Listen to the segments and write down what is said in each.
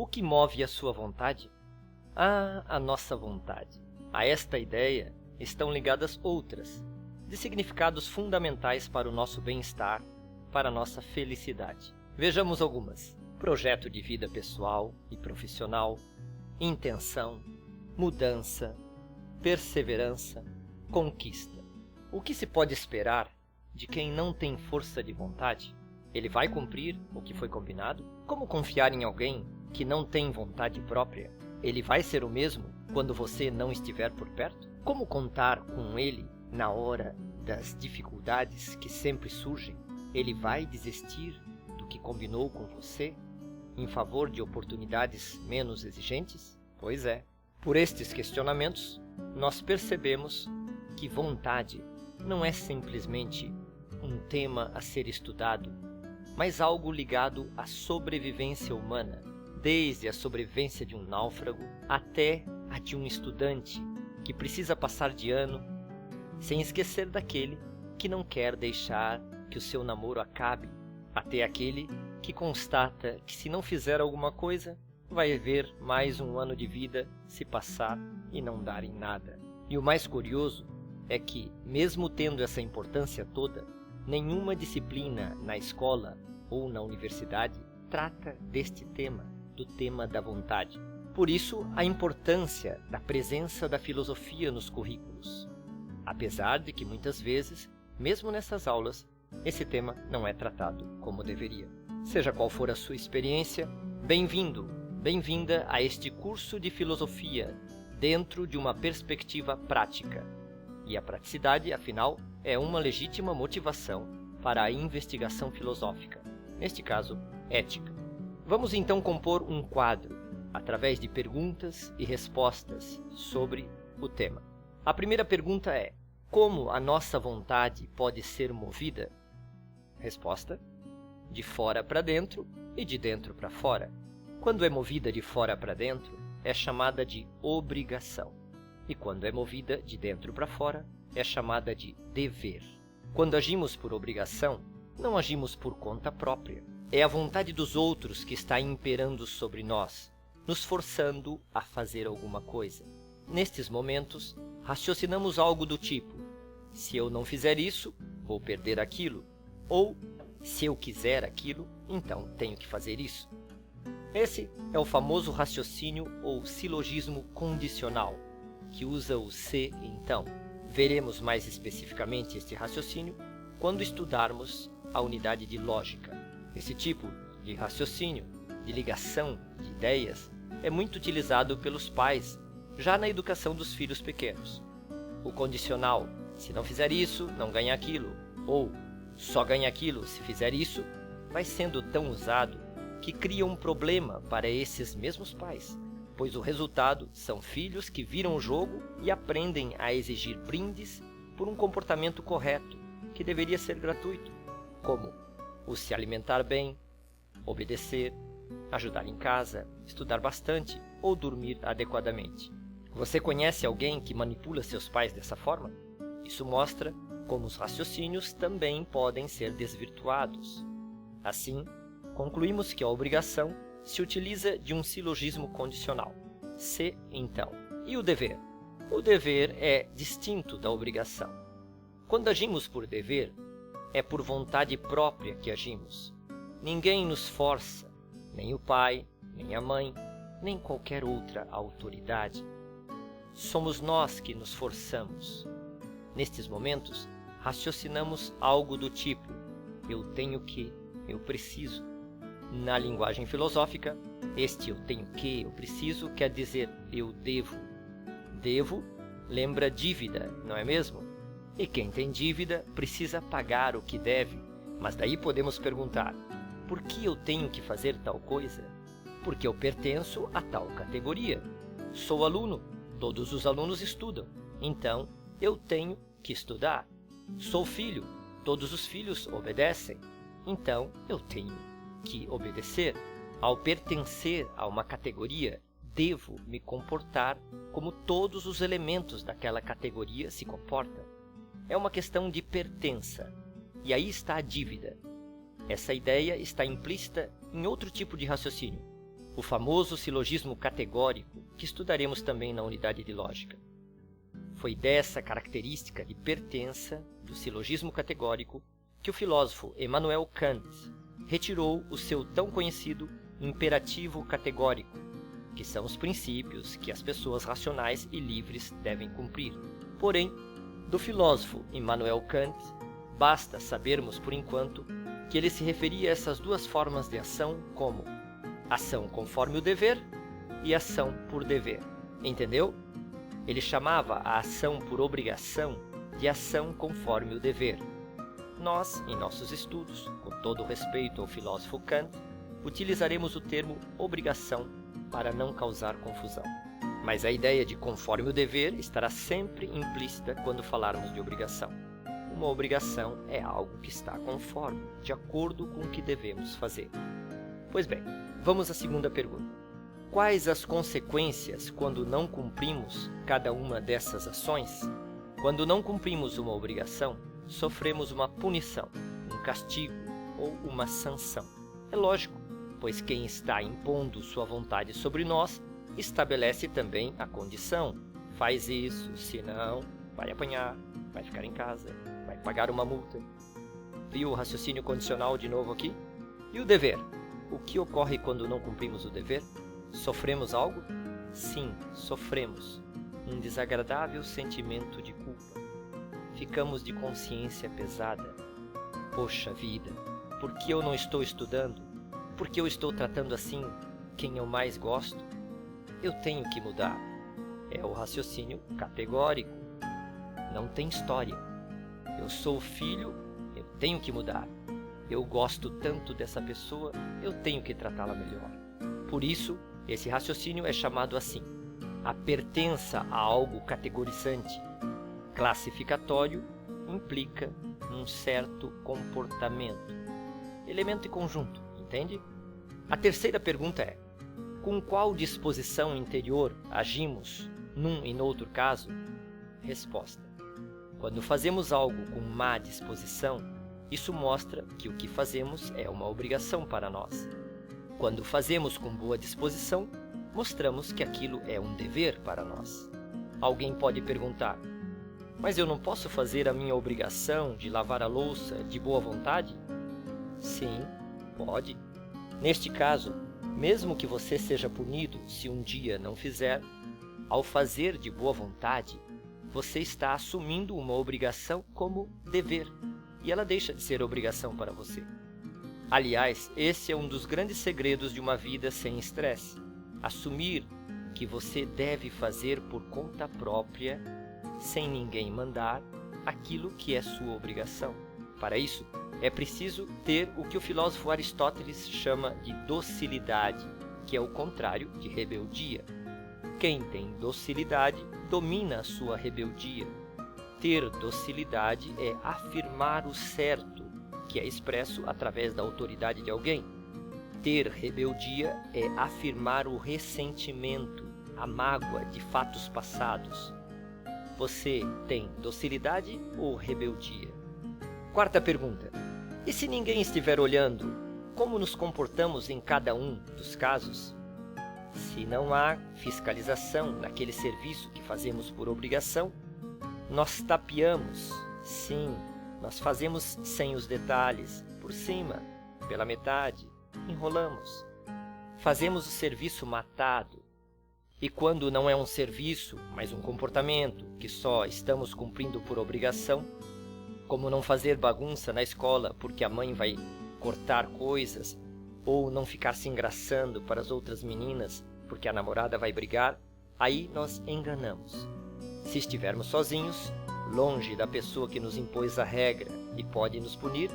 O que move a sua vontade? Ah, a nossa vontade. A esta ideia estão ligadas outras, de significados fundamentais para o nosso bem-estar, para a nossa felicidade. Vejamos algumas. Projeto de vida pessoal e profissional, intenção, mudança, perseverança, conquista. O que se pode esperar de quem não tem força de vontade? Ele vai cumprir o que foi combinado? Como confiar em alguém que não tem vontade própria? Ele vai ser o mesmo quando você não estiver por perto? Como contar com ele na hora das dificuldades que sempre surgem? Ele vai desistir do que combinou com você em favor de oportunidades menos exigentes? Pois é. Por estes questionamentos, nós percebemos que vontade não é simplesmente um tema a ser estudado, mas algo ligado à sobrevivência humana, desde a sobrevivência de um náufrago até a de um estudante que precisa passar de ano, sem esquecer daquele que não quer deixar que o seu namoro acabe, até aquele que constata que se não fizer alguma coisa, vai ver mais um ano de vida se passar e não dar em nada. E o mais curioso é que, mesmo tendo essa importância toda, nenhuma disciplina na escola ou na universidade trata deste tema, do tema da vontade. Por isso, a importância da presença da filosofia nos currículos. Apesar de que muitas vezes, mesmo nessas aulas, esse tema não é tratado como deveria. Seja qual for a sua experiência, bem-vindo, bem-vinda a este curso de filosofia dentro de uma perspectiva prática. E a praticidade, afinal, é uma legítima motivação para a investigação filosófica, neste caso, ética. Vamos então compor um quadro, através de perguntas e respostas sobre o tema. A primeira pergunta é: como a nossa vontade pode ser movida? Resposta: de fora para dentro e de dentro para fora. Quando é movida de fora para dentro, é chamada de obrigação. E quando é movida de dentro para fora, é chamada de dever. Quando agimos por obrigação, não agimos por conta própria. É a vontade dos outros que está imperando sobre nós, nos forçando a fazer alguma coisa. Nestes momentos, raciocinamos algo do tipo: se eu não fizer isso, vou perder aquilo. Ou, se eu quiser aquilo, então tenho que fazer isso. Esse é o famoso raciocínio ou silogismo condicional, que usa o se então. Veremos mais especificamente este raciocínio quando estudarmos a unidade de lógica. Esse tipo de raciocínio, de ligação de ideias, é muito utilizado pelos pais já na educação dos filhos pequenos. O condicional: se não fizer isso, não ganha aquilo, ou só ganha aquilo se fizer isso, vai sendo tão usado que cria um problema para esses mesmos pais, pois o resultado são filhos que viram o jogo e aprendem a exigir brindes por um comportamento correto, que deveria ser gratuito, como o se alimentar bem, obedecer, ajudar em casa, estudar bastante ou dormir adequadamente. Você conhece alguém que manipula seus pais dessa forma? Isso mostra como os raciocínios também podem ser desvirtuados. Assim, concluímos que a obrigação se utiliza de um silogismo condicional. Se, então. E o dever? O dever é distinto da obrigação. Quando agimos por dever, é por vontade própria que agimos. Ninguém nos força, nem o pai, nem a mãe, nem qualquer outra autoridade. Somos nós que nos forçamos. Nestes momentos, raciocinamos algo do tipo: eu tenho que, eu preciso. Na linguagem filosófica, este eu tenho que, eu preciso, quer dizer eu devo. Devo lembra dívida, não é mesmo? E quem tem dívida precisa pagar o que deve. Mas daí podemos perguntar: por que eu tenho que fazer tal coisa? Porque eu pertenço a tal categoria. Sou aluno, todos os alunos estudam, então eu tenho que estudar. Sou filho, todos os filhos obedecem, então eu tenho que obedecer. Ao pertencer a uma categoria, devo me comportar como todos os elementos daquela categoria se comportam. É uma questão de pertença. E aí está a dívida. Essa ideia está implícita em outro tipo de raciocínio, o famoso silogismo categórico, que estudaremos também na unidade de lógica. Foi dessa característica de pertença do silogismo categórico que o filósofo Immanuel Kant retirou o seu tão conhecido imperativo categórico, que são os princípios que as pessoas racionais e livres devem cumprir. Porém, do filósofo Immanuel Kant, basta sabermos, por enquanto, que ele se referia a essas duas formas de ação como ação conforme o dever e ação por dever. Entendeu? Ele chamava a ação por obrigação de ação conforme o dever. Nós, em nossos estudos, com todo o respeito ao filósofo Kant, utilizaremos o termo obrigação para não causar confusão. Mas a ideia de conforme o dever estará sempre implícita quando falarmos de obrigação. Uma obrigação é algo que está conforme, de acordo com o que devemos fazer. Pois bem, vamos à segunda pergunta. Quais as consequências quando não cumprimos cada uma dessas ações? Quando não cumprimos uma obrigação, sofremos uma punição, um castigo ou uma sanção. É lógico, pois quem está impondo sua vontade sobre nós estabelece também a condição. Faz isso, senão vai apanhar, vai ficar em casa, vai pagar uma multa. Viu o raciocínio condicional de novo aqui? E o dever? O que ocorre quando não cumprimos o dever? Sofremos algo? Sim, sofremos. Um desagradável sentimento de culpa. Ficamos de consciência pesada. Poxa vida, por que eu não estou estudando? Por que eu estou tratando assim quem eu mais gosto? Eu tenho que mudar. É o raciocínio categórico. Não tem história. Eu sou filho, eu tenho que mudar. Eu gosto tanto dessa pessoa, eu tenho que tratá-la melhor. Por isso, esse raciocínio é chamado assim: a pertença a algo categorizante. Classificatório implica um certo comportamento. Elemento e conjunto, entende? A terceira pergunta é: com qual disposição interior agimos num e noutro caso? Resposta: quando fazemos algo com má disposição, isso mostra que o que fazemos é uma obrigação para nós. Quando fazemos com boa disposição, mostramos que aquilo é um dever para nós. Alguém pode perguntar: mas eu não posso fazer a minha obrigação de lavar a louça de boa vontade? Sim, pode. Neste caso, mesmo que você seja punido se um dia não fizer, ao fazer de boa vontade, você está assumindo uma obrigação como dever, e ela deixa de ser obrigação para você. Aliás, esse é um dos grandes segredos de uma vida sem estresse. Assumir que você deve fazer por conta própria, sem ninguém mandar, aquilo que é sua obrigação. Para isso, é preciso ter o que o filósofo Aristóteles chama de docilidade, que é o contrário de rebeldia. Quem tem docilidade domina a sua rebeldia. Ter docilidade é afirmar o certo, que é expresso através da autoridade de alguém. Ter rebeldia é afirmar o ressentimento, a mágoa de fatos passados. Você tem docilidade ou rebeldia? Quarta pergunta: e se ninguém estiver olhando, como nos comportamos em cada um dos casos? Se não há fiscalização naquele serviço que fazemos por obrigação, nós tapeamos. Sim, nós fazemos sem os detalhes, por cima, pela metade, enrolamos. Fazemos o serviço matado. E quando não é um serviço, mas um comportamento que só estamos cumprindo por obrigação, como não fazer bagunça na escola porque a mãe vai cortar coisas, ou não ficar se engraçando para as outras meninas porque a namorada vai brigar, aí nós enganamos. Se estivermos sozinhos, longe da pessoa que nos impôs a regra e pode nos punir,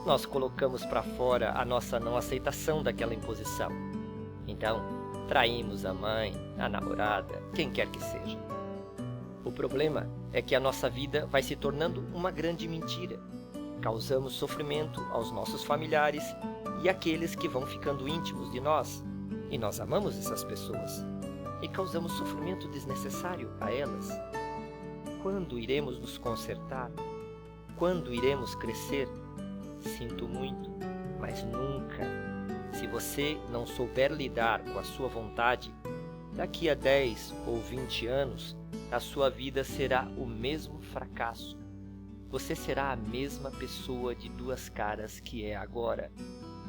nós colocamos para fora a nossa não aceitação daquela imposição. Então, traímos a mãe, a namorada, quem quer que seja. O problema é que a nossa vida vai se tornando uma grande mentira. Causamos sofrimento aos nossos familiares e àqueles que vão ficando íntimos de nós, e nós amamos essas pessoas, e causamos sofrimento desnecessário a elas. Quando iremos nos consertar? Quando iremos crescer? Sinto muito, mas nunca. Se você não souber lidar com a sua vontade, daqui a 10 ou 20 anos, a sua vida será o mesmo fracasso. Você será a mesma pessoa de duas caras que é agora.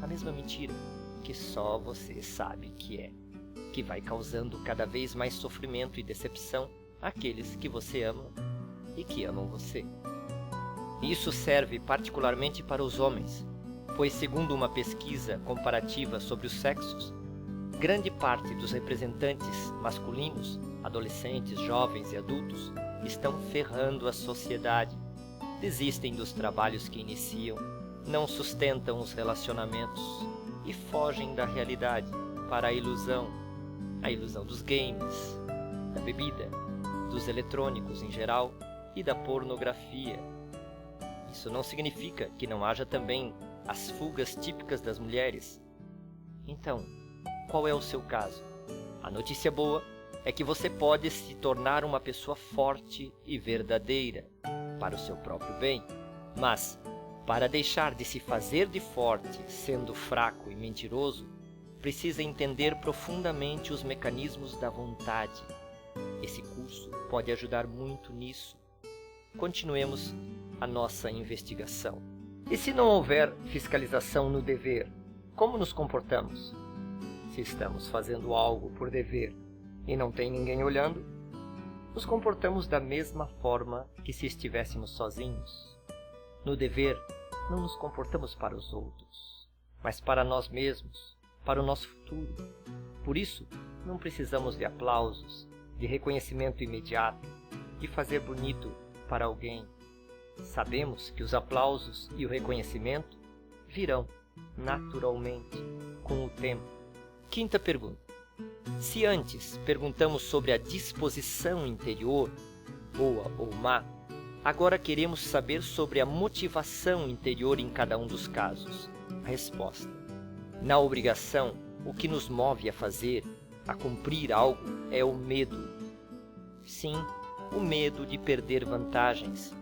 A mesma mentira que só você sabe que é, que vai causando cada vez mais sofrimento e decepção àqueles que você ama e que amam você. Isso serve particularmente para os homens, pois segundo uma pesquisa comparativa sobre os sexos, grande parte dos representantes masculinos, adolescentes, jovens e adultos, estão ferrando a sociedade. Desistem dos trabalhos que iniciam, não sustentam os relacionamentos e fogem da realidade para a ilusão dos games, da bebida, dos eletrônicos em geral e da pornografia. Isso não significa que não haja também as fugas típicas das mulheres. Então, qual é o seu caso? A notícia boa é que você pode se tornar uma pessoa forte e verdadeira para o seu próprio bem. Mas, para deixar de se fazer de forte sendo fraco e mentiroso, precisa entender profundamente os mecanismos da vontade. Esse curso pode ajudar muito nisso. Continuemos a nossa investigação. E se não houver fiscalização no dever, como nos comportamos? Se estamos fazendo algo por dever e não tem ninguém olhando, nos comportamos da mesma forma que se estivéssemos sozinhos. No dever, não nos comportamos para os outros, mas para nós mesmos, para o nosso futuro. Por isso, não precisamos de aplausos, de reconhecimento imediato, de fazer bonito para alguém. Sabemos que os aplausos e o reconhecimento virão naturalmente com o tempo. Quinta pergunta. Se antes perguntamos sobre a disposição interior, boa ou má, agora queremos saber sobre a motivação interior em cada um dos casos. Resposta. Na obrigação, o que nos move a fazer, a cumprir algo, é o medo. Sim, o medo de perder vantagens.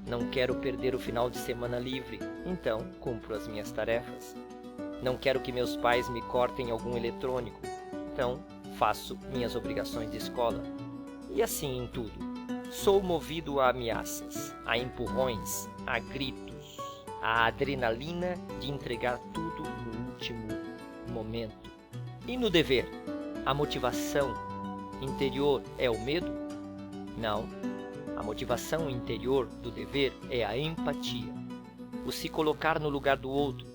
Não quero perder o final de semana livre, então cumpro as minhas tarefas. Não quero que meus pais me cortem algum eletrônico, então faço minhas obrigações de escola. E assim em tudo. Sou movido a ameaças, a empurrões, a gritos, a adrenalina de entregar tudo no último momento. E no dever, a motivação interior é o medo? Não. A motivação interior do dever é a empatia, o se colocar no lugar do outro,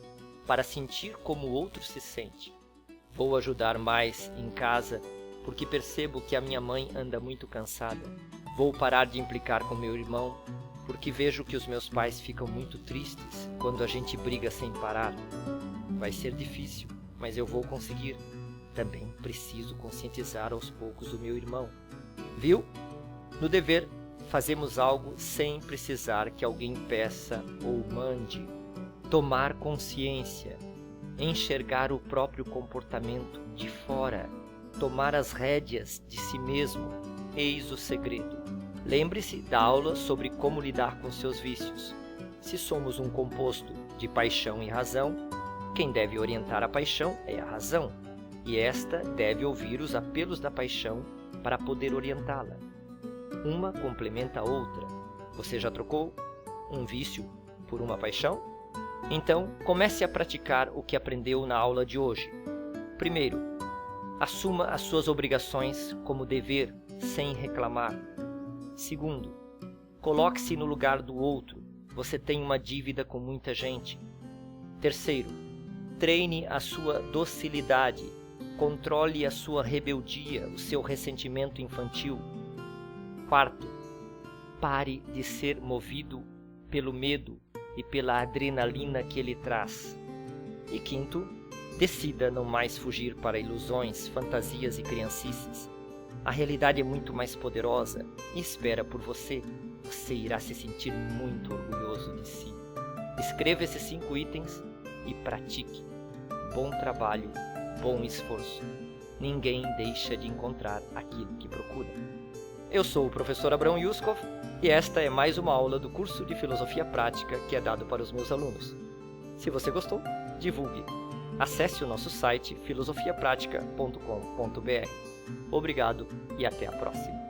para sentir como o outro se sente. Vou ajudar mais em casa, porque percebo que a minha mãe anda muito cansada. Vou parar de implicar com meu irmão, porque vejo que os meus pais ficam muito tristes quando a gente briga sem parar. Vai ser difícil, mas eu vou conseguir. Também preciso conscientizar aos poucos o meu irmão. Viu? No dever, fazemos algo sem precisar que alguém peça ou mande. Tomar consciência, enxergar o próprio comportamento de fora, tomar as rédeas de si mesmo, eis o segredo. Lembre-se da aula sobre como lidar com seus vícios. Se somos um composto de paixão e razão, quem deve orientar a paixão é a razão, e esta deve ouvir os apelos da paixão para poder orientá-la. Uma complementa a outra. Você já trocou um vício por uma paixão? Então, comece a praticar o que aprendeu na aula de hoje. Primeiro, assuma as suas obrigações como dever, sem reclamar. Segundo, coloque-se no lugar do outro. Você tem uma dívida com muita gente. Terceiro, treine a sua docilidade. Controle a sua rebeldia, o seu ressentimento infantil. Quarto, pare de ser movido pelo medo e pela adrenalina que ele traz. E quinto, decida não mais fugir para ilusões, fantasias e criancices. A realidade é muito mais poderosa e espera por você. Você irá se sentir muito orgulhoso de si. Escreva esses 5 itens e pratique. Bom trabalho, bom esforço. Ninguém deixa de encontrar aquilo que procura. Eu sou o professor Abrão Yuskov e esta é mais uma aula do curso de Filosofia Prática que é dado para os meus alunos. Se você gostou, divulgue. acesse o nosso site filosofiapratica.com.br. Obrigado e até a próxima!